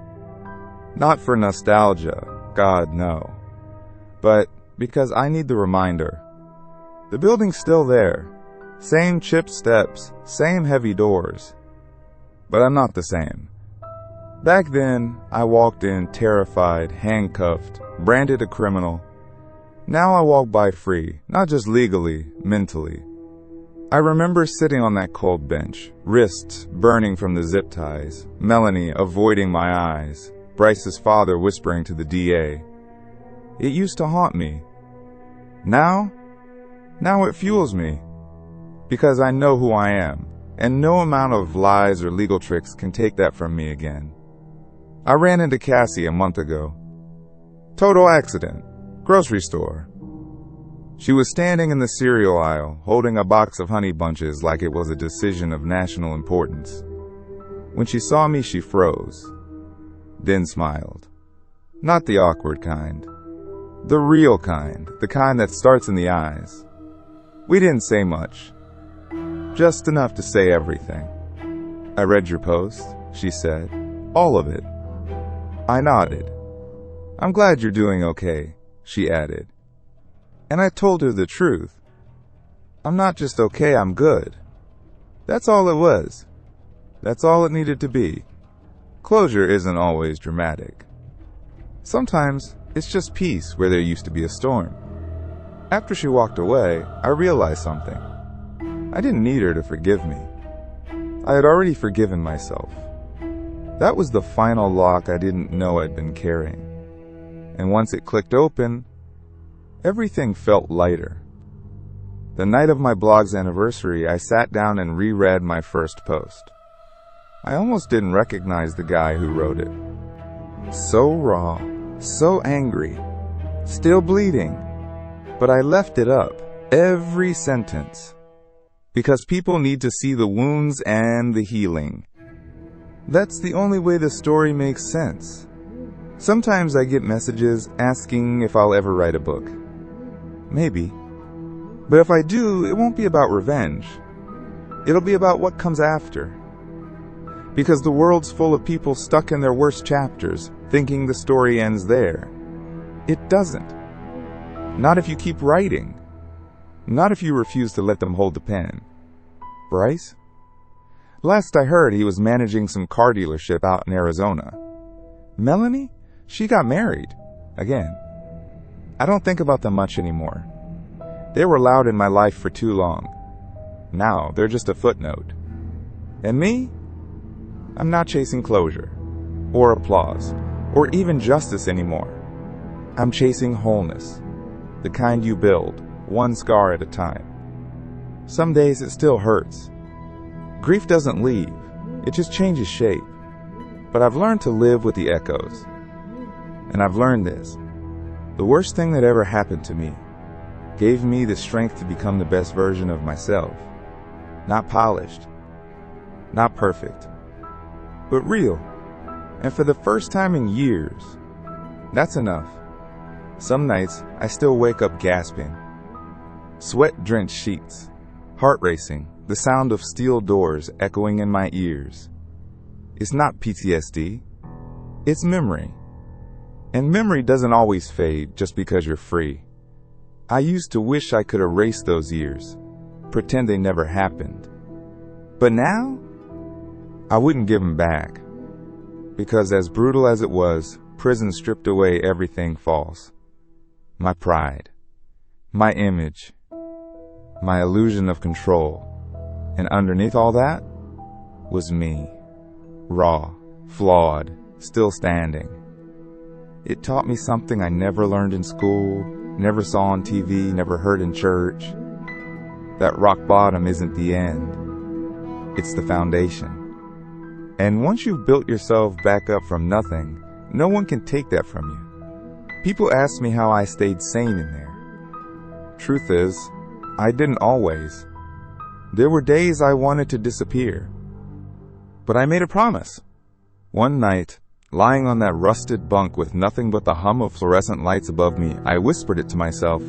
Not for nostalgia, God no. But because I need the reminder. The building's still there. Same chipped steps, same heavy doors. But I'm not the same. Back then, I walked in terrified, handcuffed, branded a criminal. Now I walk by free, not just legally, mentally. I remember sitting on that cold bench, wrists burning from the zip ties, Melanie avoiding my eyes, Bryce's father whispering to the DA. It used to haunt me. Now it fuels me. Because I know who I am, and no amount of lies or legal tricks can take that from me again. I ran into Cassie a month ago. Total accident. Grocery store. She was standing in the cereal aisle, holding a box of honey bunches like it was a decision of national importance. When she saw me, she froze, then smiled. Not the awkward kind. The real kind, the kind that starts in the eyes. We didn't say much. Just enough to say everything. I read your post, she said. All of it. I nodded. I'm glad you're doing okay, she added. And I told her the truth. I'm not just okay, I'm good. That's all it was. That's all it needed to be. Closure isn't always dramatic. Sometimes it's just peace where there used to be a storm. After she walked away, I realized something. I didn't need her to forgive me. I had already forgiven myself. That was the final lock I didn't know I'd been carrying. And once it clicked open, everything felt lighter. The night of my blog's anniversary, I sat down and reread my first post. I almost didn't recognize the guy who wrote it. So raw, so angry, still bleeding. But I left it up, every sentence. Because people need to see the wounds and the healing. That's the only way the story makes sense. Sometimes I get messages asking if I'll ever write a book. Maybe. But if I do, it won't be about revenge. It'll be about what comes after. Because the world's full of people stuck in their worst chapters, thinking the story ends there. It doesn't. Not if you keep writing. Not if you refuse to let them hold the pen. Bryce? Last I heard, he was managing some car dealership out in Arizona. Melanie? She got married. Again. I don't think about them much anymore. They were loud in my life for too long. Now, they're just a footnote. And me? I'm not chasing closure, or applause, or even justice anymore. I'm chasing wholeness. The kind you build, one scar at a time. Some days it still hurts. Grief doesn't leave, it just changes shape. But I've learned to live with the echoes. And I've learned this. The worst thing that ever happened to me gave me the strength to become the best version of myself. Not polished, not perfect, but real. And for the first time in years, that's enough. Some nights, I still wake up gasping. Sweat-drenched sheets, heart racing, the sound of steel doors echoing in my ears. It's not PTSD, it's memory. And memory doesn't always fade just because you're free. I used to wish I could erase those years, pretend they never happened. But now, I wouldn't give them back. Because as brutal as it was, prison stripped away everything false. My pride, my image, my illusion of control. And underneath all that was me, raw, flawed, still standing. It taught me something I never learned in school, never saw on TV, never heard in church. That rock bottom isn't the end. It's the foundation. And once you've built yourself back up from nothing, no one can take that from you. People ask me how I stayed sane in there. Truth is, I didn't always. There were days I wanted to disappear. But I made a promise. One night, lying on that rusted bunk with nothing but the hum of fluorescent lights above me, I whispered it to myself.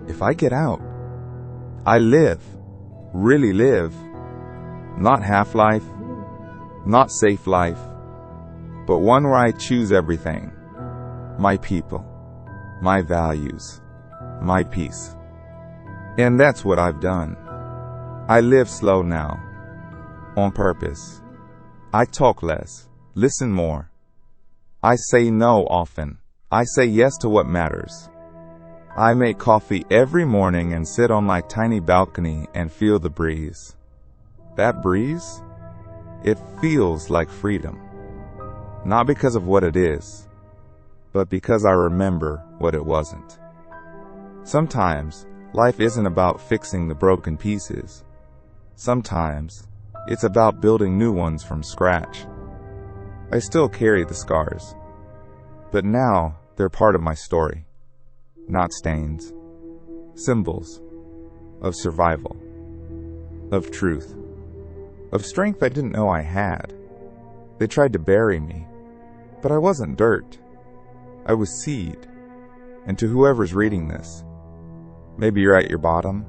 If I get out, I live, really live. Not half-life, not safe life, but one where I choose everything. My people, my values, my peace. And that's what I've done. I live slow now, on purpose. I talk less, listen more. I say no often. I say yes to what matters. I make coffee every morning and sit on my tiny balcony and feel the breeze. That breeze? It feels like freedom. Not because of what it is, but because I remember what it wasn't. Sometimes, life isn't about fixing the broken pieces. Sometimes, it's about building new ones from scratch. I still carry the scars, but now they're part of my story. Not stains, symbols of survival, of truth, of strength I didn't know I had. They tried to bury me, but I wasn't dirt. I was seed. And to whoever's reading this, maybe you're at your bottom.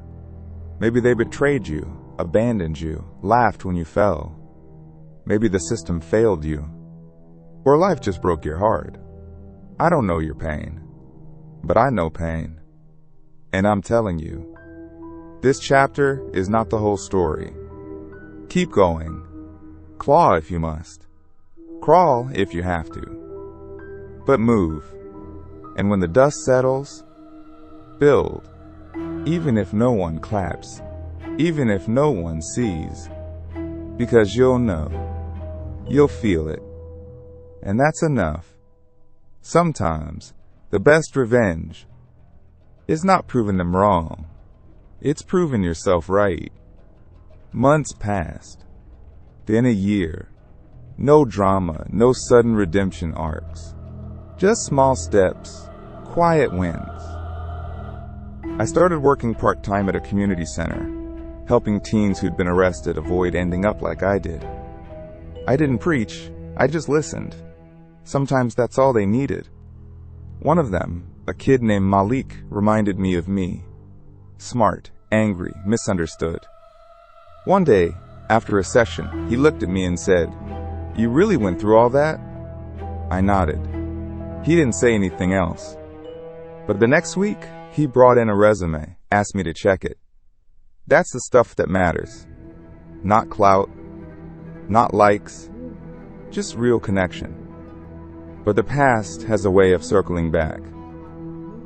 Maybe they betrayed you, abandoned you, laughed when you fell. Maybe the system failed you, or life just broke your heart. I don't know your pain, but I know pain. And I'm telling you, this chapter is not the whole story. Keep going. Claw if you must. Crawl if you have to. But move. And when the dust settles, build. Even if no one claps. Even if no one sees. Because you'll know. You'll feel it. And that's enough. Sometimes, the best revenge is not proving them wrong. It's proving yourself right. Months passed. Then a year. No drama, no sudden redemption arcs. Just small steps, quiet wins. I started working part-time at a community center, helping teens who'd been arrested avoid ending up like I did. I didn't preach, I just listened. Sometimes that's all they needed. One of them, a kid named Malik, reminded me of me. Smart, angry, misunderstood. One day, after a session, he looked at me and said, "You really went through all that?" I nodded. He didn't say anything else. But the next week, he brought in a resume, asked me to check it. That's the stuff that matters. Not clout, not likes, just real connection. But the past has a way of circling back.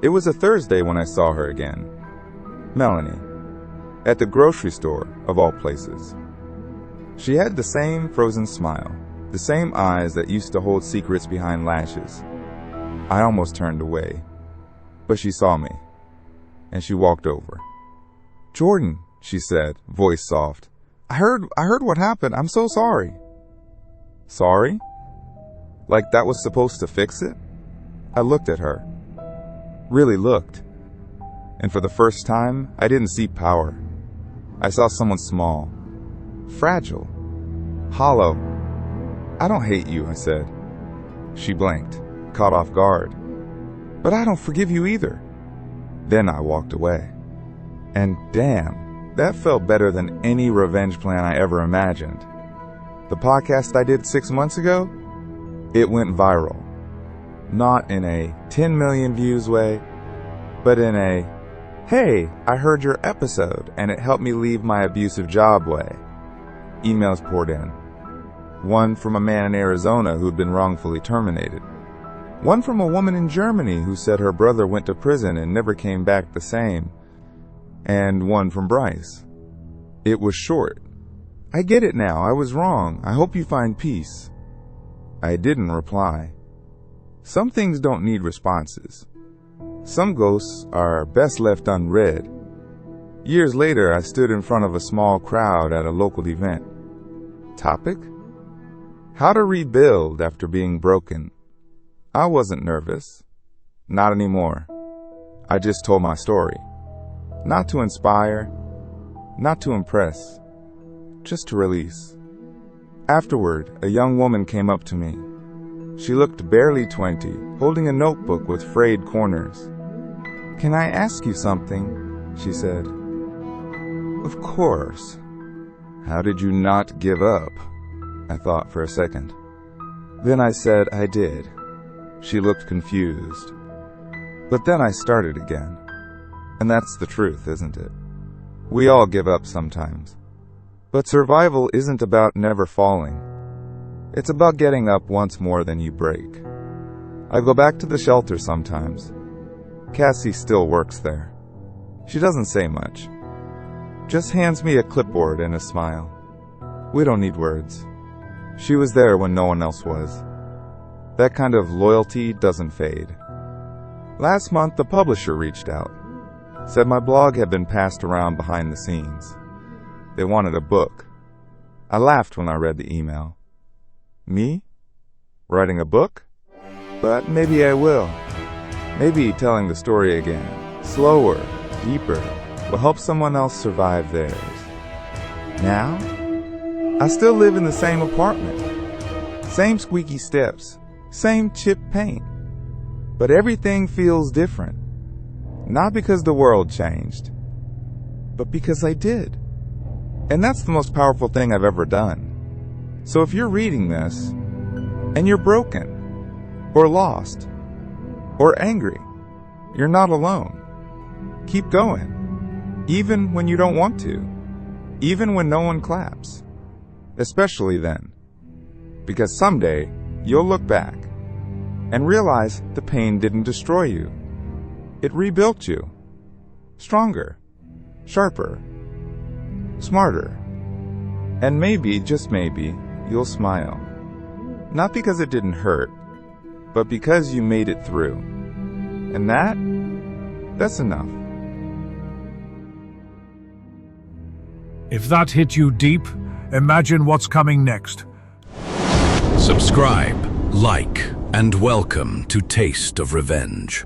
It was a Thursday when I saw her again. Melanie. At the grocery store, of all places. She had the same frozen smile, the same eyes that used to hold secrets behind lashes. I almost turned away, but she saw me, and she walked over. "Jordan," she said, voice soft. I heard what happened. I'm so sorry." Sorry? Like that was supposed to fix it? I looked at her. Really looked. And for the first time, I didn't see power. I saw someone small, fragile, hollow. "I don't hate you," I said. She blinked, caught off guard. "But I don't forgive you either." Then I walked away. And damn, that felt better than any revenge plan I ever imagined. The podcast I did 6 months ago, it went viral. Not in a 10 million views way, but in a, "Hey, I heard your episode and it helped me leave my abusive job" way. Emails poured in. One from a man in Arizona who'd been wrongfully terminated. One from a woman in Germany who said her brother went to prison and never came back the same. And one from Bryce. It was short. "I get it now. I was wrong. I hope you find peace." I didn't reply. Some things don't need responses. Some ghosts are best left unread. Years later, I stood in front of a small crowd at a local event. Topic? How to rebuild after being broken. I wasn't nervous. Not anymore. I just told my story. Not to inspire, not to impress, just to release. Afterward, a young woman came up to me. She looked barely 20, holding a notebook with frayed corners. "Can I ask you something?" she said. "Of course." How did you not give up? I thought for a second. Then I said I did. She looked confused. But then I started again. And that's the truth, isn't it? We all give up sometimes. But survival isn't about never falling. It's about getting up once more than you break. I go back to the shelter sometimes. Cassie still works there. She doesn't say much. Just hands me a clipboard and a smile. We don't need words. She was there when no one else was. That kind of loyalty doesn't fade. Last month, the publisher reached out, said my blog had been passed around behind the scenes. They wanted a book. I laughed when I read the email. Me? Writing a book? But maybe I will. Maybe telling the story again, slower, deeper, will help someone else survive theirs. Now, I still live in the same apartment, same squeaky steps, same chipped paint. But everything feels different. Not because the world changed, but because I did. And that's the most powerful thing I've ever done. So if you're reading this, and you're broken, or lost, or angry, you're not alone. Keep going, even when you don't want to, even when no one claps. Especially then, because someday you'll look back and realize the pain didn't destroy you. It rebuilt you. Stronger, sharper, smarter. And maybe, just maybe, you'll smile. Not because it didn't hurt, but because you made it through. And that's enough. If that hit you deep, imagine what's coming next. Subscribe, like, and welcome to Taste of Revenge,